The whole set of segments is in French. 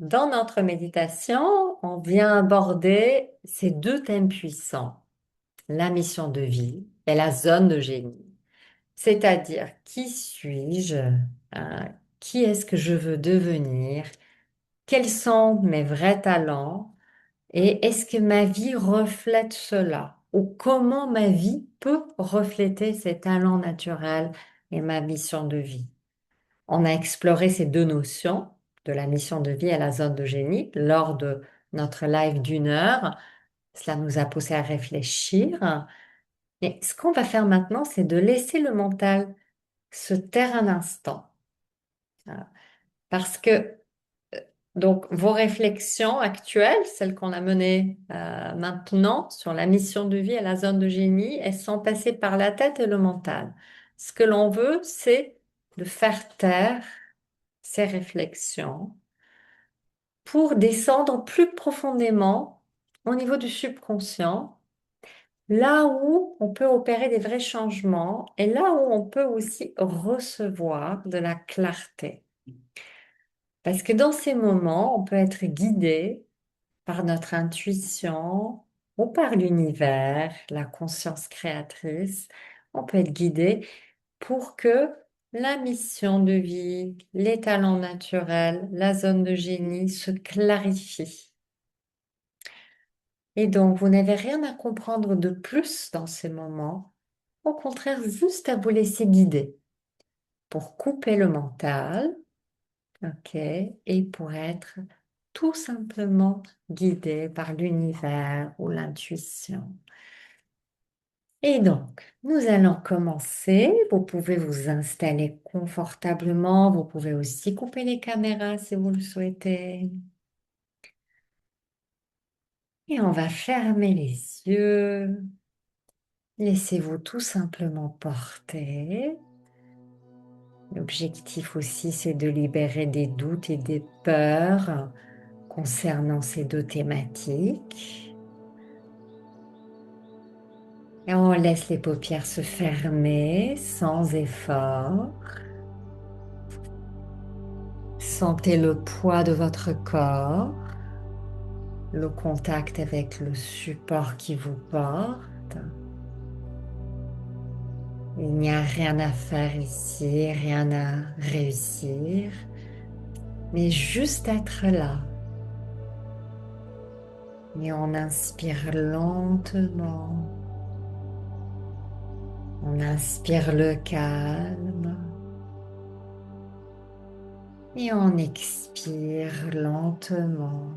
Dans notre méditation, on vient aborder ces deux thèmes puissants, la mission de vie et la zone de génie. C'est-à-dire, qui suis-je? Hein, qui est-ce que je veux devenir? Quels sont mes vrais talents? Et est-ce que ma vie reflète cela? Ou comment ma vie peut refléter ces talents naturels et ma mission de vie? On a exploré ces deux notions de la mission de vie et la zone de génie lors de notre live d'1 heure. Cela nous a poussé à réfléchir. Et ce qu'on va faire maintenant, c'est de laisser le mental se taire un instant. Voilà. Parce que donc vos réflexions actuelles, celles qu'on a menées maintenant sur la mission de vie et la zone de génie, elles sont passées par la tête et le mental. Ce que l'on veut, c'est de faire taire ces réflexions pour descendre plus profondément au niveau du subconscient, là où on peut opérer des vrais changements et là où on peut aussi recevoir de la clarté. Parce que dans ces moments, on peut être guidé par notre intuition ou par l'univers, la conscience créatrice. On peut être guidé pour que la mission de vie, les talents naturels, la zone de génie se clarifient. Et donc, vous n'avez rien à comprendre de plus dans ces moments. Au contraire, juste à vous laisser guider pour couper le mental, ok, et pour être tout simplement guidé par l'univers ou l'intuition. Et donc, nous allons commencer. Vous pouvez vous installer confortablement. Vous pouvez aussi couper les caméras si vous le souhaitez. Et on va fermer les yeux. Laissez-vous tout simplement porter. L'objectif aussi, c'est de libérer des doutes et des peurs concernant ces deux thématiques. Et on laisse les paupières se fermer sans effort. Sentez le poids de votre corps, le contact avec le support qui vous porte. Il n'y a rien à faire ici, rien à réussir, mais juste être là. Et on inspire lentement. On inspire le calme. Et on expire lentement.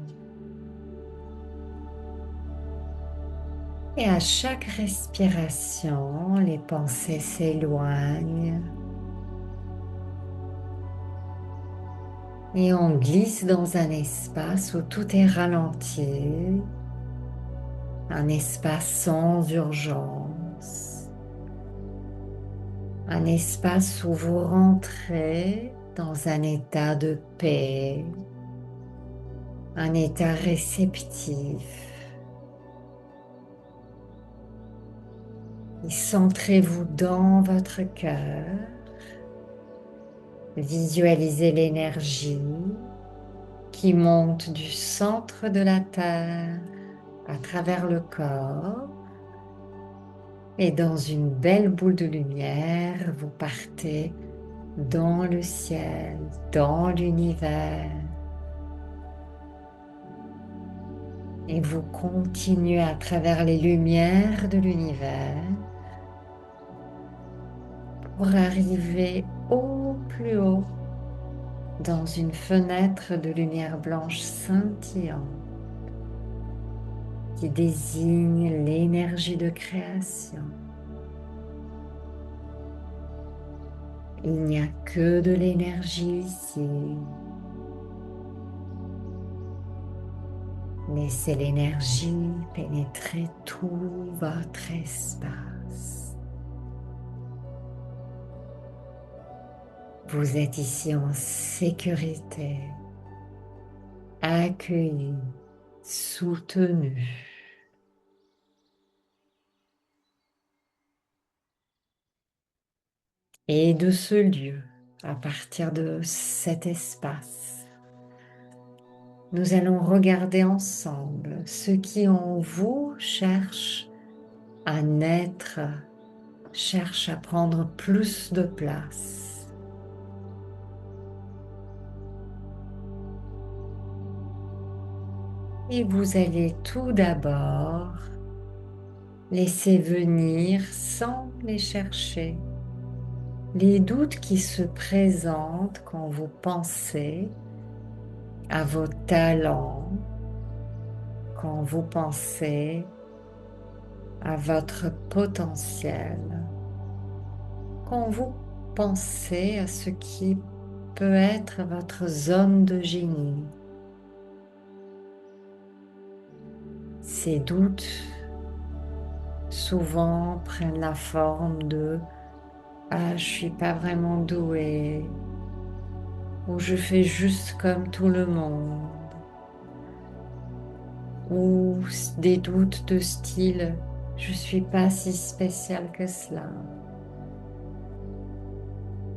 Et à chaque respiration, les pensées s'éloignent. Et on glisse dans un espace où tout est ralenti. Un espace sans urgence. Un espace où vous rentrez dans un état de paix, un état réceptif. Et centrez-vous dans votre cœur. Visualisez l'énergie qui monte du centre de la Terre à travers le corps. Et dans une belle boule de lumière, vous partez dans le ciel, dans l'univers. Et vous continuez à travers les lumières de l'univers pour arriver au plus haut dans une fenêtre de lumière blanche scintillante qui désigne l'énergie de création. Il n'y a que de l'énergie ici. Laissez l'énergie pénétrer tout votre espace. Vous êtes ici en sécurité, accueilli, soutenu. Et de ce lieu, à partir de cet espace, Nous allons regarder ensemble ce qui en vous cherche à naître, cherche à prendre plus de place. Et vous allez tout d'abord laisser venir sans les chercher les doutes qui se présentent quand vous pensez à vos talents, quand vous pensez à votre potentiel, quand vous pensez à ce qui peut être votre zone de génie. Ces doutes souvent prennent la forme de «Ah, je suis pas vraiment doué» ou «Je fais juste comme tout le monde» ou des doutes de style «Je suis pas si spécial que cela»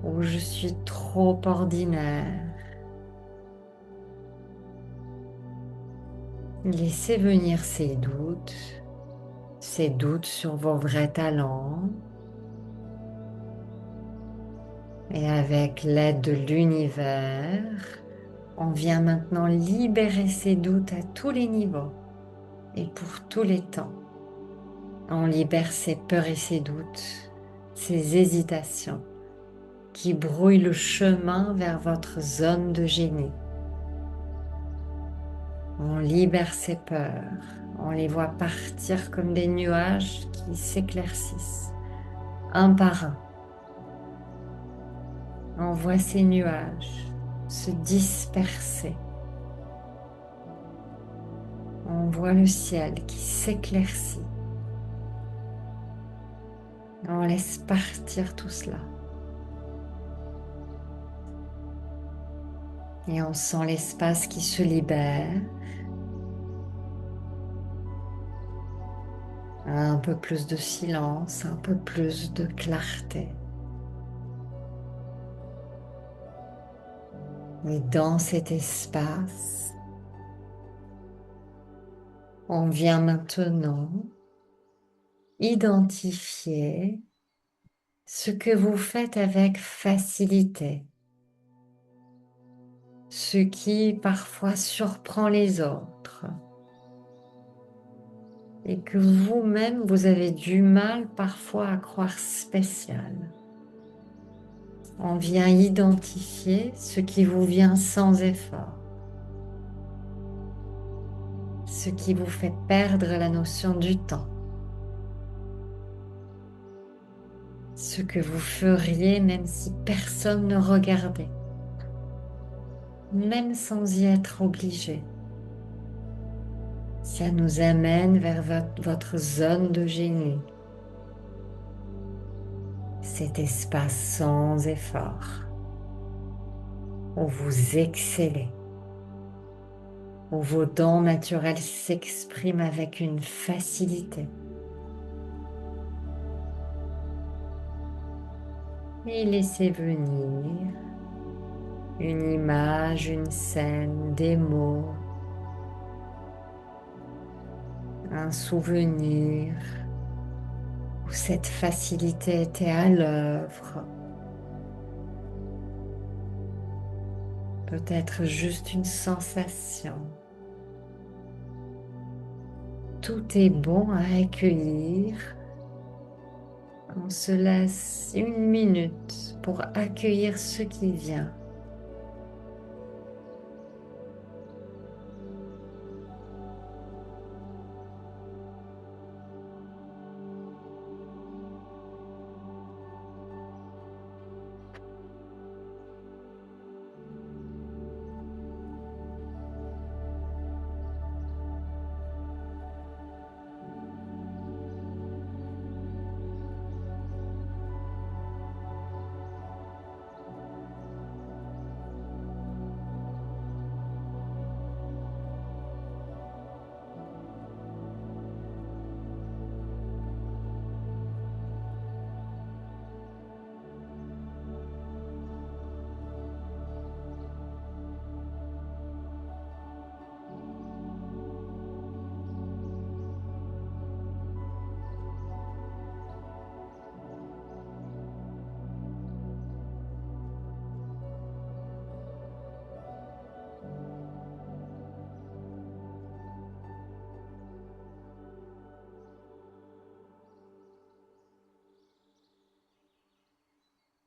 ou «Je suis trop ordinaire». Laissez venir ces doutes sur vos vrais talents. Et avec l'aide de l'univers, on vient maintenant libérer ces doutes à tous les niveaux et pour tous les temps. On libère ces peurs et ces doutes, ces hésitations qui brouillent le chemin vers votre zone de génie. On libère ces peurs, on les voit partir comme des nuages qui s'éclaircissent, un par un. On voit ces nuages se disperser. On voit le ciel qui s'éclaircit. On laisse partir tout cela. Et on sent l'espace qui se libère. Un peu plus de silence, un peu plus de clarté. Et dans cet espace, on vient maintenant identifier ce que vous faites avec facilité, ce qui parfois surprend les autres et que vous-même vous avez du mal parfois à croire spécial. On vient identifier ce qui vous vient sans effort, ce qui vous fait perdre la notion du temps, ce que vous feriez même si personne ne regardait, même sans y être obligé. Ça nous amène vers votre zone de génie, cet espace sans effort, où vous excellez, où vos dons naturels s'expriment avec une facilité. Et laissez venir une image, une scène, des mots, un souvenir où cette facilité était à l'œuvre. Peut-être juste une sensation. Tout est bon à accueillir. On se laisse 1 minute pour accueillir ce qui vient.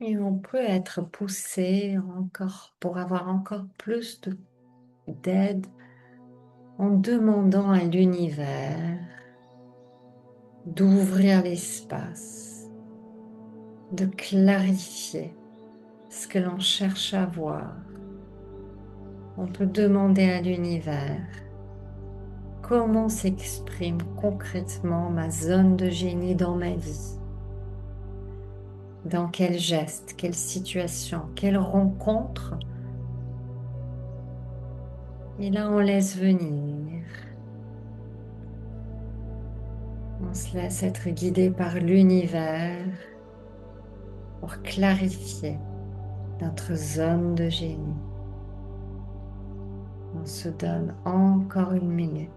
Et on peut être poussé encore pour avoir encore plus d'aide en demandant à l'univers d'ouvrir l'espace, de clarifier ce que l'on cherche à voir. On peut demander à l'univers comment s'exprime concrètement ma zone de génie dans ma vie. Dans quel geste, quelle situation, quelle rencontre. Et là, on laisse venir. On se laisse être guidé par l'univers pour clarifier notre zone de génie. On se donne encore une minute.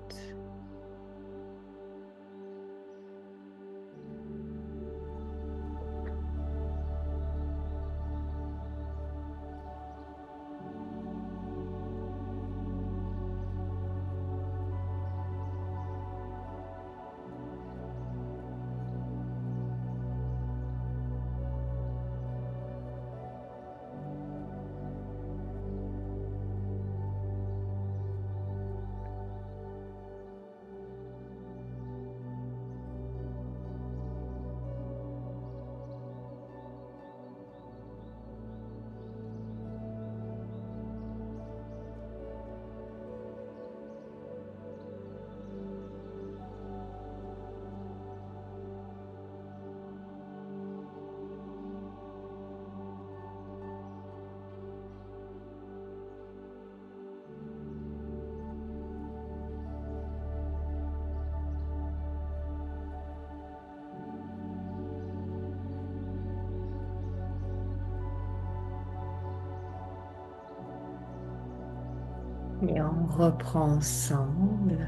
Et on reprend ensemble.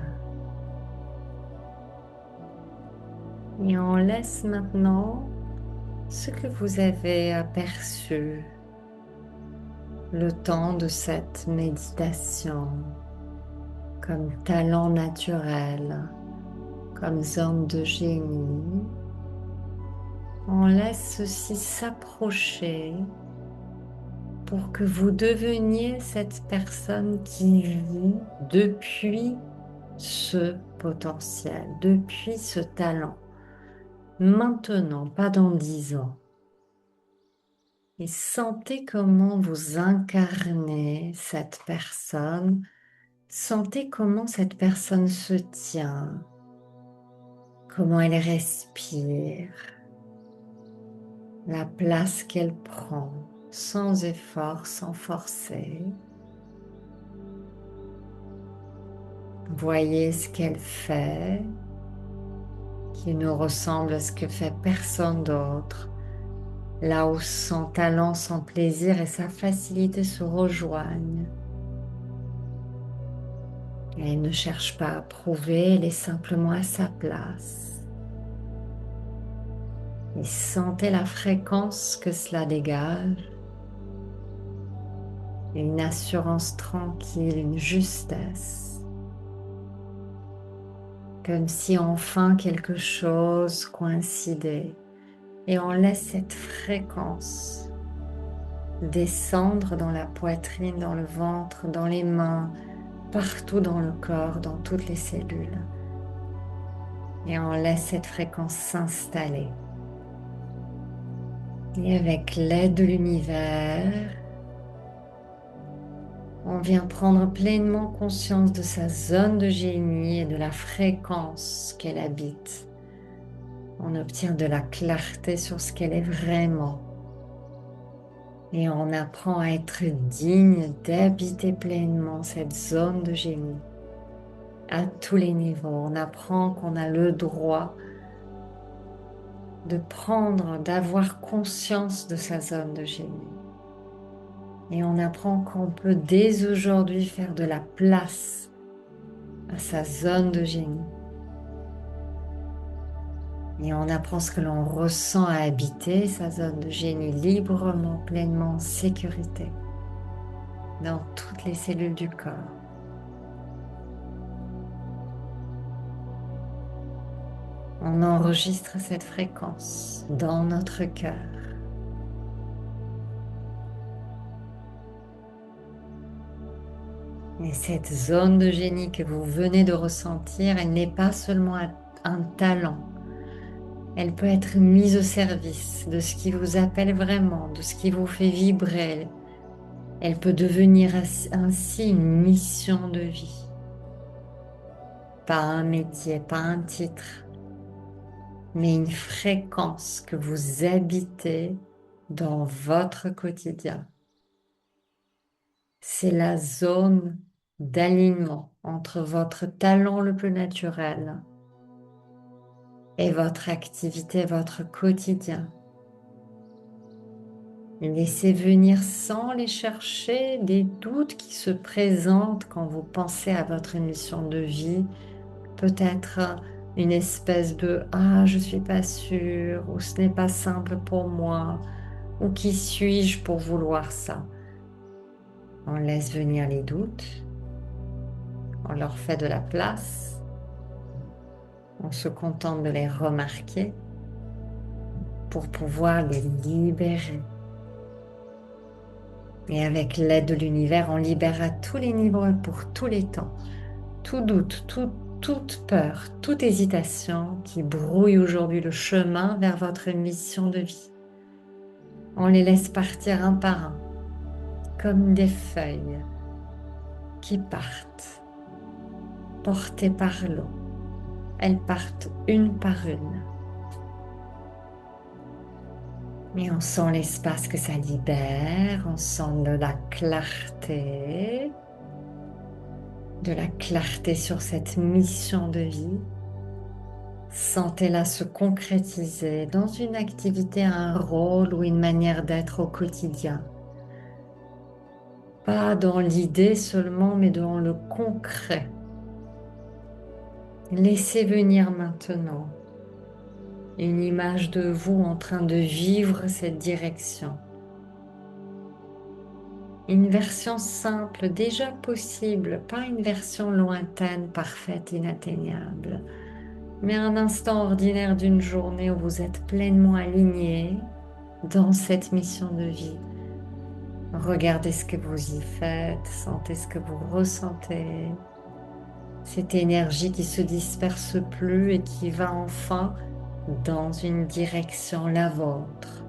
Et on laisse maintenant ce que vous avez aperçu le temps de cette méditation comme talent naturel, comme zone de génie. On laisse ceci s'approcher pour que vous deveniez cette personne qui vit depuis ce potentiel, depuis ce talent. Maintenant, pas dans 10 ans. Et sentez comment vous incarnez cette personne. Sentez comment cette personne se tient, comment elle respire, la place qu'elle prend, sans effort, sans forcer. Voyez ce qu'elle fait, qui ne ressemble à ce que fait personne d'autre. Là où son talent, son plaisir et sa facilité se rejoignent. Elle ne cherche pas à prouver, elle est simplement à sa place. Et sentez la fréquence que cela dégage. Une assurance tranquille, une justesse. Comme si enfin quelque chose coïncidait. Et on laisse cette fréquence descendre dans la poitrine, dans le ventre, dans les mains, partout dans le corps, dans toutes les cellules. Et on laisse cette fréquence s'installer. Et avec l'aide de l'univers, on vient prendre pleinement conscience de sa zone de génie et de la fréquence qu'elle habite. On obtient de la clarté sur ce qu'elle est vraiment. Et on apprend à être digne d'habiter pleinement cette zone de génie. À tous les niveaux, on apprend qu'on a le droit de prendre, d'avoir conscience de sa zone de génie. Et on apprend qu'on peut dès aujourd'hui faire de la place à sa zone de génie. Et on apprend ce que l'on ressent à habiter sa zone de génie librement, pleinement, en sécurité, dans toutes les cellules du corps. On enregistre cette fréquence dans notre cœur. Et cette zone de génie que vous venez de ressentir, elle n'est pas seulement un talent. Elle peut être mise au service de ce qui vous appelle vraiment, de ce qui vous fait vibrer. Elle peut devenir ainsi une mission de vie. Pas un métier, pas un titre, mais une fréquence que vous habitez dans votre quotidien. C'est la zone d'alignement entre votre talent le plus naturel et votre activité, votre quotidien. Laissez venir sans les chercher des doutes qui se présentent quand vous pensez à votre mission de vie. Peut-être une espèce de «Ah, je suis pas sûre» ou «Ce n'est pas simple pour moi» ou «Qui suis-je pour vouloir ça?» On laisse venir les doutes, on leur fait de la place, on se contente de les remarquer pour pouvoir les libérer. Et avec l'aide de l'univers, on libère à tous les niveaux et pour tous les temps. Tout doute, toute peur, toute hésitation qui brouille aujourd'hui le chemin vers votre mission de vie. On les laisse partir un par un, comme des feuilles qui partent, portées par l'eau. Elles partent une par une. Et on sent l'espace que ça libère, on sent de la clarté sur cette mission de vie. Sentez-la se concrétiser dans une activité, un rôle ou une manière d'être au quotidien. Pas dans l'idée seulement, mais dans le concret. Laissez venir maintenant une image de vous en train de vivre cette direction. Une version simple, déjà possible, pas une version lointaine, parfaite, inatteignable, mais un instant ordinaire d'une journée où vous êtes pleinement aligné dans cette mission de vie. Regardez ce que vous y faites, sentez ce que vous ressentez. Cette énergie qui se disperse plus et qui va enfin dans une direction, la vôtre.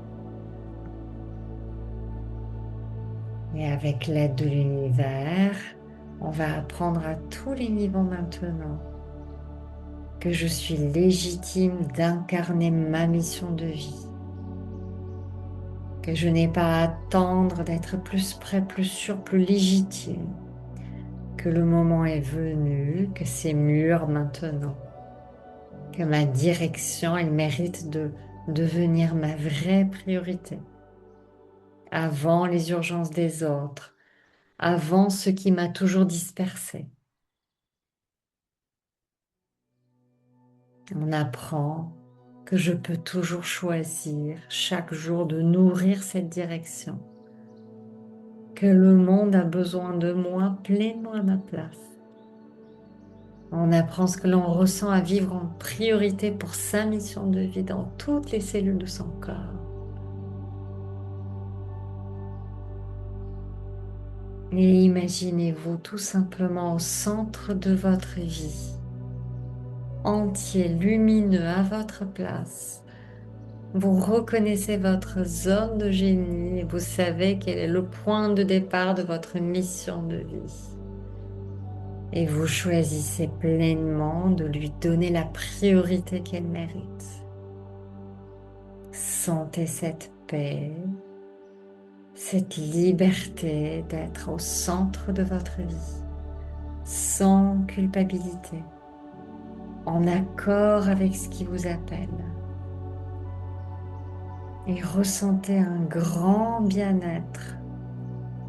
Et avec l'aide de l'univers, on va apprendre à tous les niveaux maintenant que je suis légitime d'incarner ma mission de vie. Que je n'ai pas à attendre d'être plus prêt, plus sûr, plus légitime. Que le moment est venu, que c'est mûr maintenant. Que ma direction, elle mérite de devenir ma vraie priorité. Avant les urgences des autres, avant ce qui m'a toujours dispersé. On apprend que je peux toujours choisir chaque jour de nourrir cette direction, que le monde a besoin de moi pleinement à ma place. On apprend ce que l'on ressent à vivre en priorité pour sa mission de vie dans toutes les cellules de son corps. Et imaginez-vous tout simplement au centre de votre vie, entier, lumineux à votre place. Vous reconnaissez votre zone de génie et vous savez quel est le point de départ de votre mission de vie. Et vous choisissez pleinement de lui donner la priorité qu'elle mérite. Sentez cette paix, cette liberté d'être au centre de votre vie, sans culpabilité, en accord avec ce qui vous appelle. Et ressentez un grand bien-être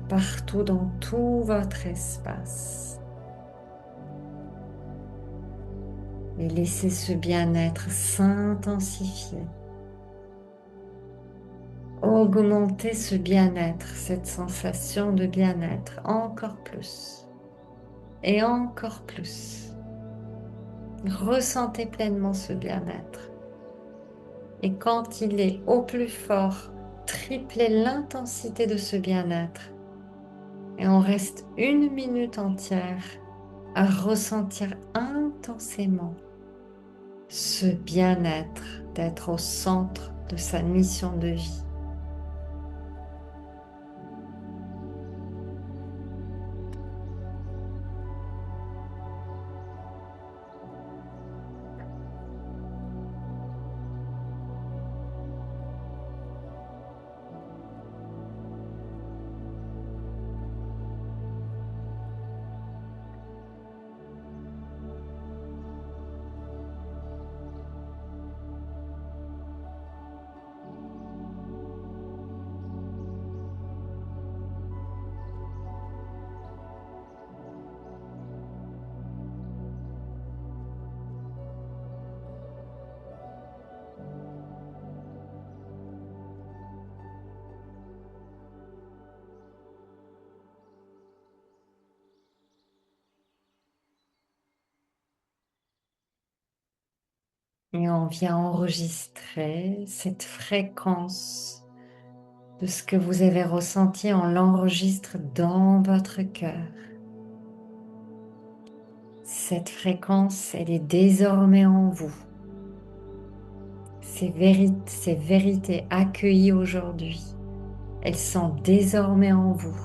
partout dans tout votre espace. Et laissez ce bien-être s'intensifier. Augmentez ce bien-être, cette sensation de bien-être encore plus et encore plus. Ressentez pleinement ce bien-être. Et quand il est au plus fort, triplez l'intensité de ce bien-être Et on reste 1 minute entière à ressentir intensément ce bien-être d'être au centre de sa mission de vie. Et on vient enregistrer cette fréquence de ce que vous avez ressenti, on l'enregistre dans votre cœur. Cette fréquence, elle est désormais en vous. Ces vérités accueillies aujourd'hui, elles sont désormais en vous.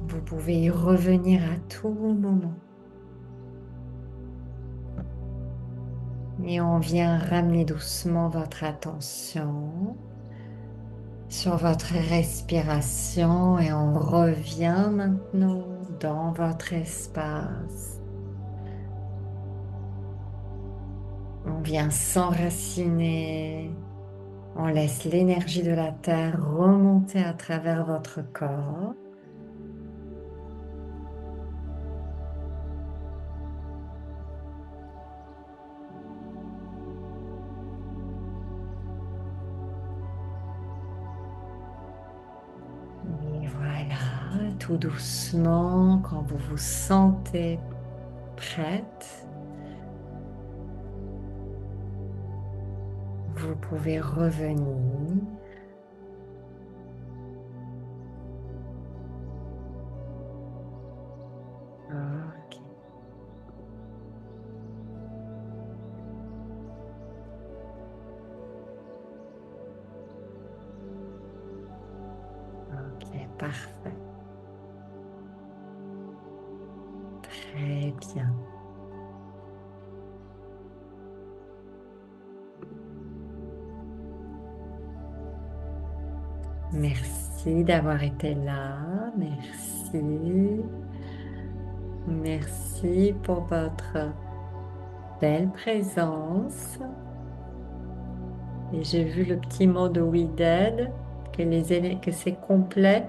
Vous pouvez y revenir à tout moment. Et on vient ramener doucement votre attention sur votre respiration et on revient maintenant dans votre espace. On vient s'enraciner, on laisse l'énergie de la terre remonter à travers votre corps. Et voilà, tout doucement, quand vous vous sentez prête, vous pouvez revenir. Ok. Ok, parfait. Très bien. Merci d'avoir été là. Merci. Merci pour votre belle présence. Et j'ai vu le petit mot de We Dead, que c'est complet.